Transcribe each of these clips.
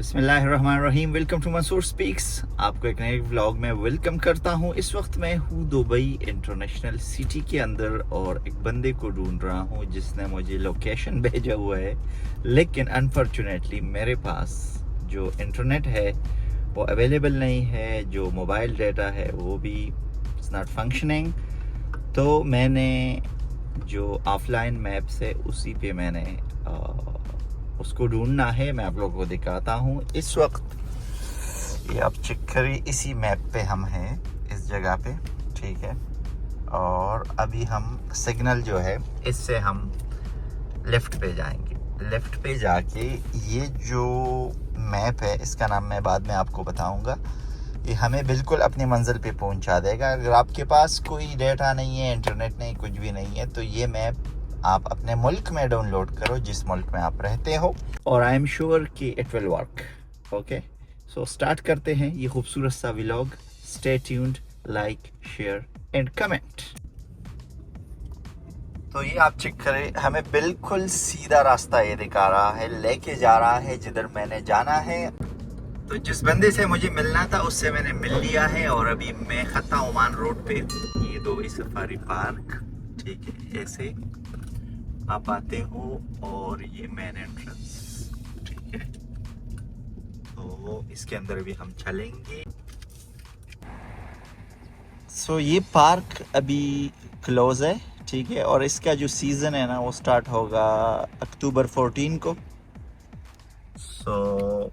बिस्मिल्लाहिर्रहमानिर्रहीम। Welcome to Mansoor Speaks. आपको एक नए व्लॉग में वेलकम करता हूँ। इस वक्त मैं हूँ दुबई इंटरनेशनल सिटी के अंदर और एक बंदे को ढूंढ रहा हूँ जिसने मुझे लोकेशन भेजा हुआ है, लेकिन अनफॉर्चुनेटली मेरे पास जो इंटरनेट है वो अवेलेबल नहीं है, जो मोबाइल डाटा है वो भी इट्स नॉट फंक्शनिंग। तो मैंने जो ऑफलाइन मैप्स है उसी पे मैंने उसको ढूंढना है। मैं आप लोगों को दिखाता हूँ। इस वक्त ये आप चेक करिए, इसी मैप पे हम हैं, इस जगह पे, ठीक है। और अभी हम सिग्नल जो है इससे हम लेफ़्ट पे जाएंगे। लेफ़्ट पे जाके ये जो मैप है इसका नाम मैं बाद में आपको बताऊंगा, ये हमें बिल्कुल अपनी मंजिल पे पहुंचा देगा। अगर आपके पास कोई डेटा नहीं है, इंटरनेट नहीं, कुछ भी नहीं है, तो ये मैप आप अपने मुल्क में डाउनलोड करो, जिस मुल्क में आप रहते हो, और आई एम श्योर कि it will work. Okay, so start करते हैं ये खूबसूरत सा vlog. Stay tuned, like, share and comment. तो ये आप चेक करें, हमें बिल्कुल सीधा रास्ता ये दिखा रहा है, लेके जा रहा है जिधर मैंने जाना है। तो जिस बंदे से मुझे मिलना था उससे मैंने मिल लिया है और अभी मैं खत्ता ओमान रोड पे, ये दुबई सफारी पार्क, ठीक है। ऐसे आप आते हो और ये मेन एंट्रेंस, ठीक है। तो इसके अंदर भी हम चलेंगे। सो ये पार्क अभी क्लोज है, ठीक है। और इसका जो सीज़न है ना वो स्टार्ट होगा अक्टूबर 14 को। सो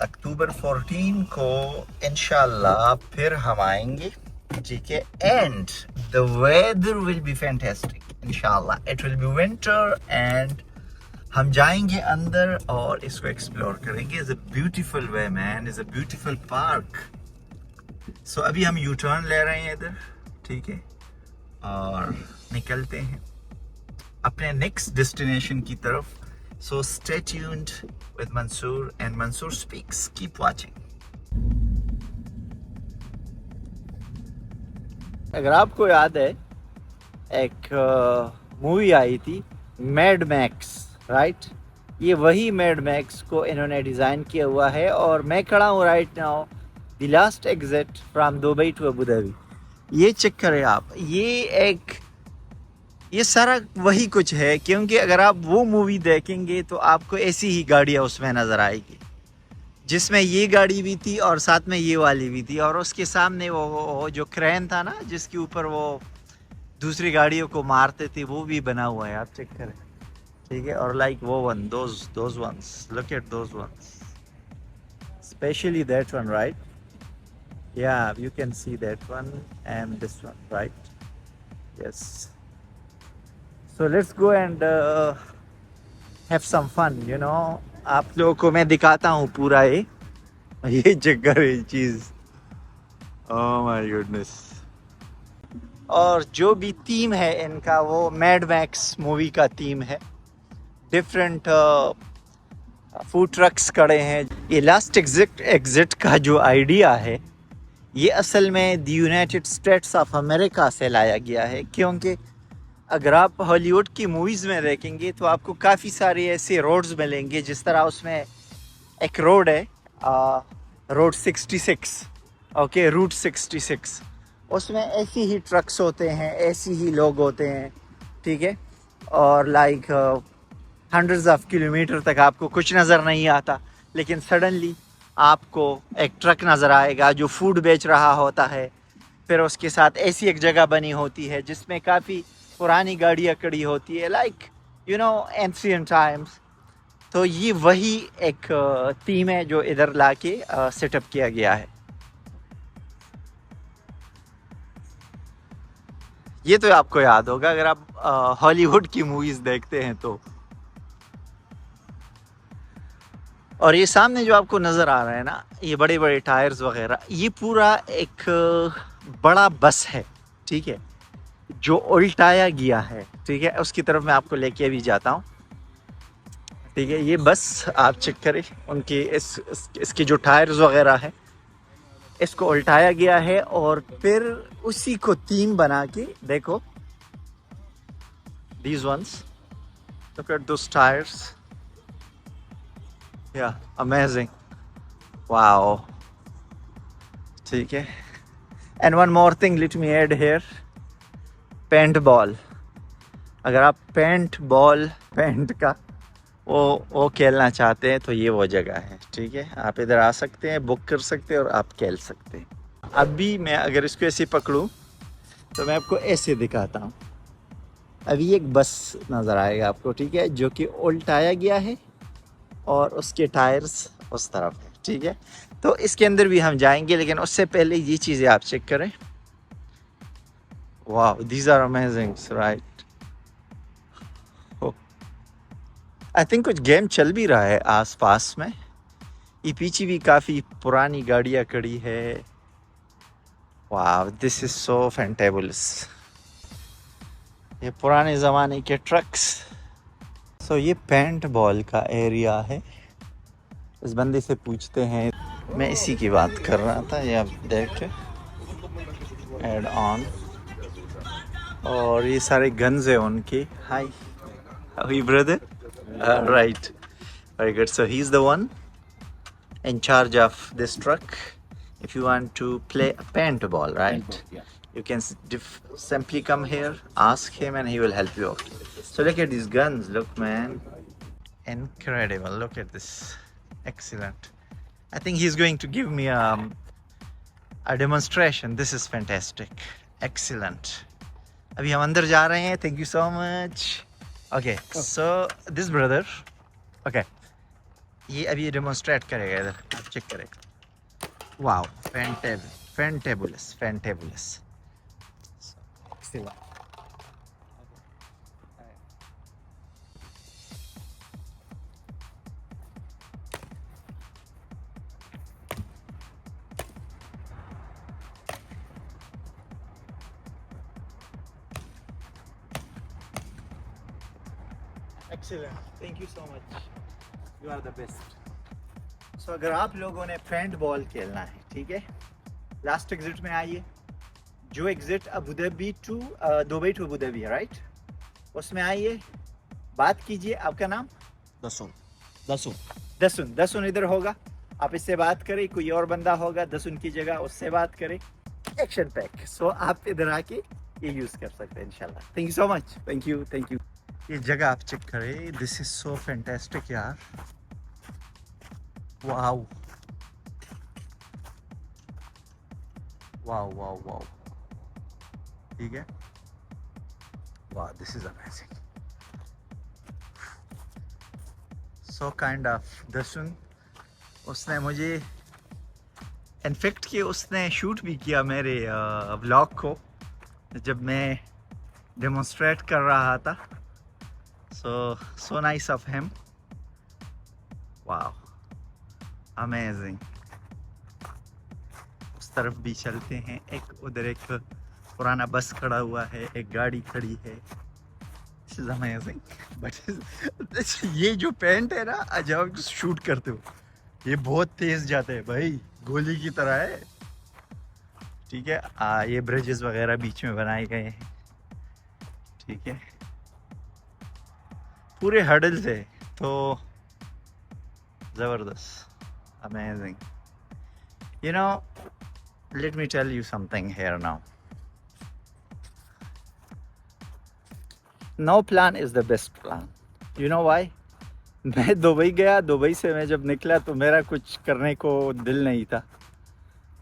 अक्टूबर 14 को इंशाल्लाह फिर हम आएंगे, ठीक है। And the weather will be fantastic, इंशाल्लाह it will be winter and हम जाएंगे अंदर और इसको एक्सप्लोर करेंगे। It's a beautiful way man, it's a beautiful park. So अभी हम यू टर्न ले रहे हैं इधर, ठीक है, और निकलते हैं अपने नेक्स्ट डेस्टिनेशन की तरफ। So stay tuned with Mansoor and Mansoor Speaks. Keep watching. अगर आपको याद है, एक मूवी आई थी मैड मैक्स, राइट? ये वही मैड मैक्स को इन्होंने डिज़ाइन किया हुआ है और मैं खड़ा हूँ right now the last exit from Dubai to Abu Dhabi. ये चेक करें आप, ये सारा वही कुछ है, क्योंकि अगर आप वो मूवी देखेंगे तो आपको ऐसी ही गाड़ियाँ उसमें नज़र आएगी, जिसमें ये गाड़ी भी थी और साथ में ये वाली भी थी, और उसके सामने वो जो क्रेन था ना जिसके ऊपर वो दूसरी गाड़ियों को मारते थे, वो भी बना हुआ है, आप चेक करें, ठीक है। और लाइक वो one, those ones, look at those ones, specially that one, right? या you can see that one and this one, right? Yes. So let's go and have some fun, you know. आप लोगों को मैं दिखाता हूँ पूरा ये जगह, ये चीज़। Oh my goodness. और जो भी थीम है इनका वो मैड मैक्स मूवी का थीम है। डिफरेंट फूड ट्रक्स खड़े हैं। ये लास्ट एग्जिट का जो आइडिया है ये असल में the United states of America से लाया गया है, क्योंकि अगर आप हॉलीवुड की मूवीज़ में देखेंगे तो आपको काफ़ी सारे ऐसे रोड्स मिलेंगे। जिस तरह उसमें एक रोड है रोड 66, ओके, रूट 66, उसमें ऐसी ही ट्रक्स होते हैं, ऐसी ही लोग होते हैं, ठीक है। और लाइक हंड्रेड्स ऑफ किलोमीटर तक आपको कुछ नज़र नहीं आता, लेकिन सडनली आपको एक ट्रक नज़र आएगा जो फूड बेच रहा होता है। फिर उसके साथ ऐसी एक जगह बनी होती है जिसमें काफ़ी पुरानी गाड़ियाँ खड़ी होती है, like you know ancient times. तो ये वही एक थीम है जो इधर लाके सेटअप किया गया है। ये तो आपको याद होगा अगर आप हॉलीवुड की मूवीज़ देखते हैं तो। और ये सामने जो आपको नज़र आ रहा है ना, ये बड़े बड़े टायर्स वगैरह, ये पूरा एक बड़ा बस है, ठीक है, जो उल्टाया गया है, ठीक है। उसकी तरफ मैं आपको लेके भी जाता हूँ, ठीक है। ये बस आप चेक करें, उनके इसके जो टायर्स वगैरह है इसको उल्टाया गया है और फिर उसी को थीम बना के, देखो these ones, look at those tires, yeah, amazing। Wow, ठीक है। And one more thing let me add here, paint ball. अगर आप पेंट का वो खेलना चाहते हैं तो ये वो जगह है, ठीक है। आप इधर आ सकते हैं, बुक कर सकते हैं और आप खेल सकते हैं। अभी मैं अगर इसको ऐसे पकड़ूं तो मैं आपको ऐसे दिखाता हूँ। अभी एक बस नज़र आएगा आपको, ठीक है, जो कि उल्टाया गया है और उसके टायर्स उस तरफ है, ठीक है। तो इसके अंदर भी हम जाएंगे, लेकिन उससे पहले ये चीज़ें आप चेक करें। वाह, these are amazing, right. I think कुछ गेम चल भी रहा है आस पास में। ये पीछे भी काफ़ी पुरानी गाड़ियाँ खड़ी है। वाह, दिस इज सो फैंटेबुलस। ये पुराने ज़माने के ट्रक्स। सो ये पेंट बॉल का एरिया है। इस बंदे से पूछते हैं। मैं इसी की बात कर रहा था, ये आप देख ऐड ऑन, और ये सारे गन्स है उनके। Hi, how you brother? Right, very good. So he is the one in charge of this truck. If you want to play a paintball, right? Yeah. You can simply come here, ask him, and he will help you out. So look at these guns. Look, man, incredible. Look at this, excellent. I think he's going to give me a demonstration. This is fantastic, excellent. अभी हम अंदर जा रहे हैं. Thank you so much. Okay, so this brother, okay, ये अभी demonstrate करेगा, इधर आप चेक करें। Wow, fantabulous. Excellent, thank you so much, you are the best. So अगर आप लोगों ने पेंट बॉल खेलना है, ठीक है, लास्ट एग्जिट में आइए। जो exit Abu Dhabi to Dubai to Abu Dhabi है, राइट, उसमें आइए, बात कीजिए। आपका नाम? दसुन इधर होगा। आप इससे बात करें, कोई और बंदा होगा दसुन की जगह, उससे बात करें। Action pack. सो आप इधर आके ये यूज कर सकते हैं इंशाल्लाह। Thank you so much, thank you. ये जगह आप चेक करें, दिस इज सो फैंटास्टिक यार। वाओ, ठीक है। वाह, this is amazing, so kind of Dasun. उसने मुझे इनफेक्ट कि उसने शूट भी किया मेरे व्लॉग को जब मैं डेमोन्स्ट्रेट कर रहा था। So nice of him, wow, amazing. उस तरफ भी चलते हैं। एक उधर एक पुराना बस खड़ा हुआ है, एक गाड़ी खड़ी है। This is amazing. बट ये जो पेंट है ना, जब आप शूट करते हो, ये बहुत तेज जाते हैं भाई, गोली की तरह है, ठीक है। ये ब्रिजेस वगैरह बीच में बनाए गए हैं, ठीक है, पूरे हर्डल्स है, तो जबरदस्त, amazing. You know, let me tell you something here now. No plan is the best plan. You know why? मैं दुबई गया, दुबई से मैं जब निकला तो मेरा कुछ करने को दिल नहीं था,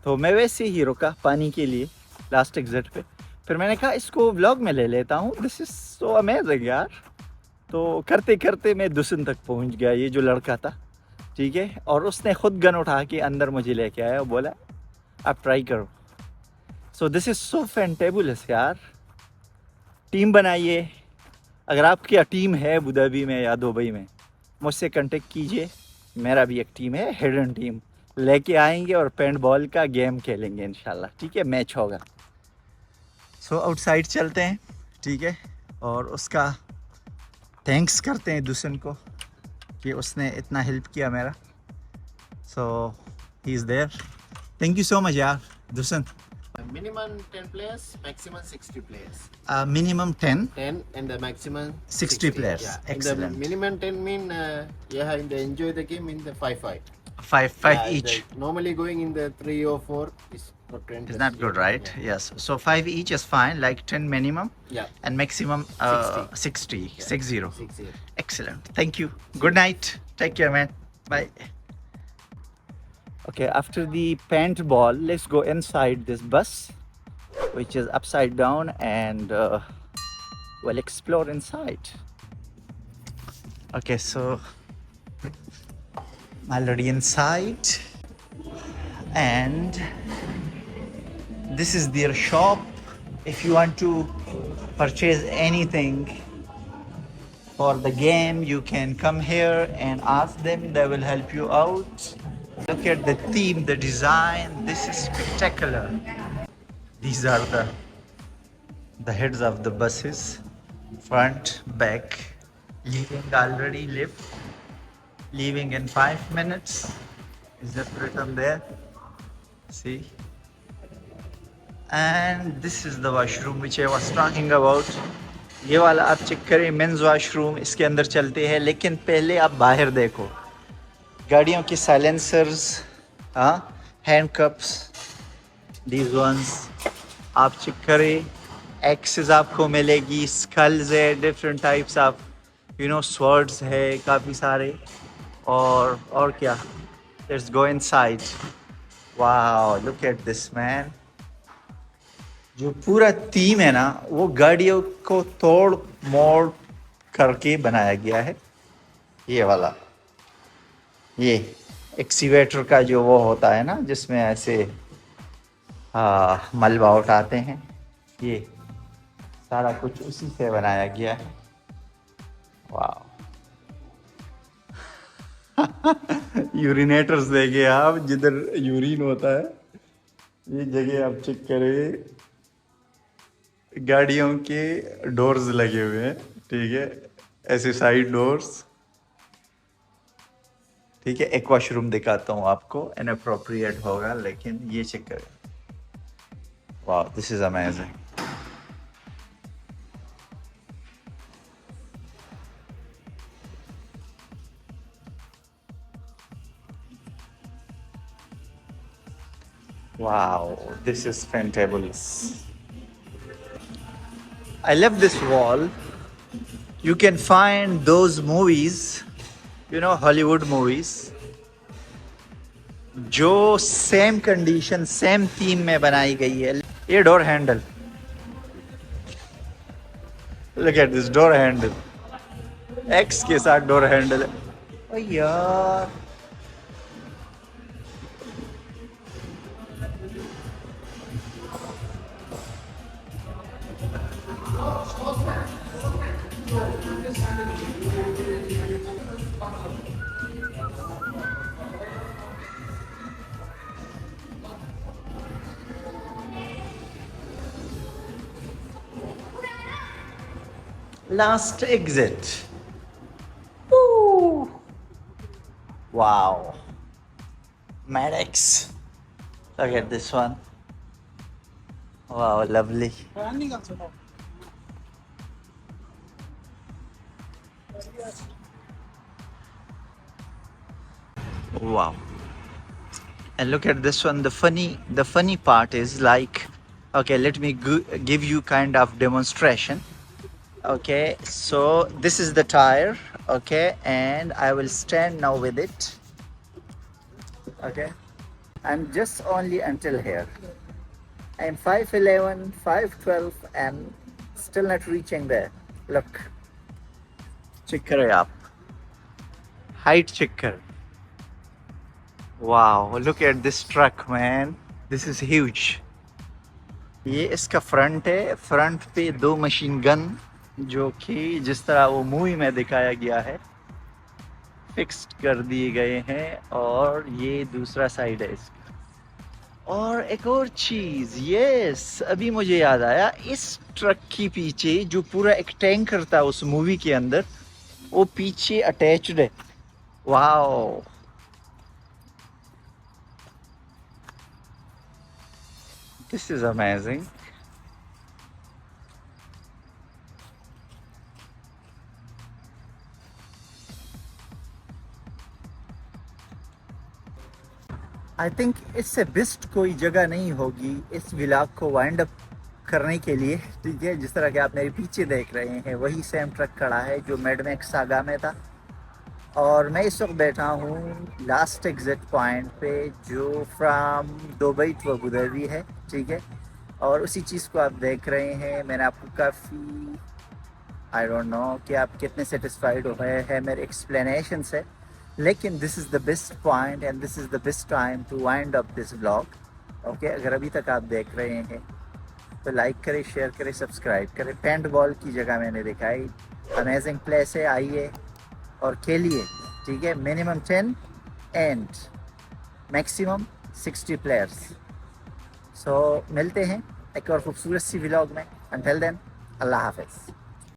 तो मैं वैसे ही रुका पानी के लिए लास्ट एग्जिट पे। फिर मैंने कहा इसको व्लॉग में ले लेता हूँ, दिस इज सो अमेजिंग यार। तो करते करते मैं दुसन तक पहुँच गया, ये जो लड़का था, ठीक है, और उसने खुद गन उठा के अंदर मुझे लेके आया और बोला आप ट्राई करो। So this is so fantabulous यार। टीम बनाइए, अगर आपकी टीम है अबू धाबी में या दुबई में, मुझसे कांटेक्ट कीजिए। मेरा भी एक टीम है, हिडन टीम, लेके आएंगे और पेंट बॉल का गेम खेलेंगे इंशाल्लाह, ठीक है, मैच होगा। सो आउटसाइड चलते हैं, ठीक है, और उसका थैंक्स करते हैं दुसन को कि उसने इतना हेल्प किया मेरा। So he is there, thank you so much यार दुसन। Minimum 10 players, maximum 60 players. Minimum 10 and the maximum 60 players. Yeah. Excellent. And the minimum 10 mean in the enjoy the game in the 5-5. five Yeah, each. normally going in the 3 or 4 is not trend. Is not good, right? Yes. So 5 each is fine, like 10 minimum Yeah. and maximum 60. 60, Yeah. 60. 60. Excellent. Thank you. Good night. Take care, man. Bye. Okay, after the paintball, let's go inside this bus, which is upside down, and we'll explore inside. Okay, so I'm already inside, and this is their shop. If you want to purchase anything for the game, you can come here and ask them. They will help you out. Look at the theme, the design. This is spectacular. These are the heads of the buses, front, back. Leaving already left. Leaving in 5 minutes. Is just written there. See? And this is the washroom which I was talking about. ये वाला आप check करें, mains washroom इसके अंदर चलते हैं, लेकिन पहले आप बाहर देखो गाड़ियों के साइलेंसर्स, हाँ, हैंड कप्स, दीज वंस आप चेक करें, एक्सेस आपको मिलेगी, स्कल्स है, डिफरेंट टाइप्स ऑफ स्वर्ड्स है काफ़ी सारे, और क्या, let's go inside. Wow, look at this man. जो पूरा थीम है ना, वो गाड़ियों को तोड़ मोड़ करके बनाया गया है। ये वाला, ये एक्सीवेटर का जो वो होता है ना, जिसमें ऐसे मलबा उठाते हैं, ये सारा कुछ उसी से बनाया गया है। वाह। यूरिनेटर्स देखिए आप, जिधर यूरिन होता है, ये जगह आप चेक करें, गाड़ियों के डोर्स लगे हुए हैं, ठीक है, ऐसे साइड डोर्स, ठीक है। एक वॉशरूम दिखाता हूँ आपको, इनअप्रोप्रिएट होगा, लेकिन ये चेक करें। वाह, this is amazing. Wow, this is fantabulous. I love this wall. You can find those movies, Hollywood movies, जो सेम कंडीशन, सेम थीम में बनाई गई है। ये door handle, look at this door handle, x के साथ डोर हैंडल है। ओ यार, last exit. Woo! Wow. Maddox. Look at this one. Wow, lovely. Wow. And look at this one. The funny part is, like, okay, let me give you kind of demonstration. Okay, so this is the tire, okay, and I will stand now with it. Okay, I'm just only until here. I'm 5'11", 5'12", and still not reaching there. Look, check kare aap. Height check kar. Wow, look at this truck, man. This is huge. ये इसका front है, front पे 2 machine gun, जो कि जिस तरह वो movie में दिखाया गया है, फिक्स्ड कर दिए गए हैं, और ये दूसरा साइड है इसका। और एक और चीज़, यस, अभी मुझे याद आया, इस ट्रक के पीछे जो पूरा एक टैंकर था उस मूवी के अंदर, वो पीछे अटैच्ड है। Wow, this is amazing. I think इससे बेस्ट कोई जगह नहीं होगी इस व्लॉग को वाइंड अप करने के लिए, ठीक है। जिस तरह के आप मेरे पीछे देख रहे हैं वही सेम ट्रक खड़ा है जो मैड मैक्स सागा में था, और मैं इस वक्त बैठा हूँ लास्ट एग्जिट पॉइंट पे जो from Dubai to Abu Dhabi है, ठीक है। और उसी चीज़ को आप देख रहे हैं। मैंने आपको काफ़ी आई डोंट नो कि आप कितने सेटिस्फाइड हुए हैं मेरे एक्सप्लेनेशन से, लेकिन this is the best point and this is the best time to wind up this blog. Okay, अगर अभी तक आप देख रहे हैं तो लाइक करें, शेयर करें, सब्सक्राइब करें। पेंट बॉल की जगह मैंने दिखाई, अमेजिंग प्लेस है, आइए और खेलिए, ठीक है। Minimum 10 and maximum 60 players. So मिलते हैं एक और खूबसूरत सी व्लॉग में। अंटिल देन, अल्लाह हाफिज़।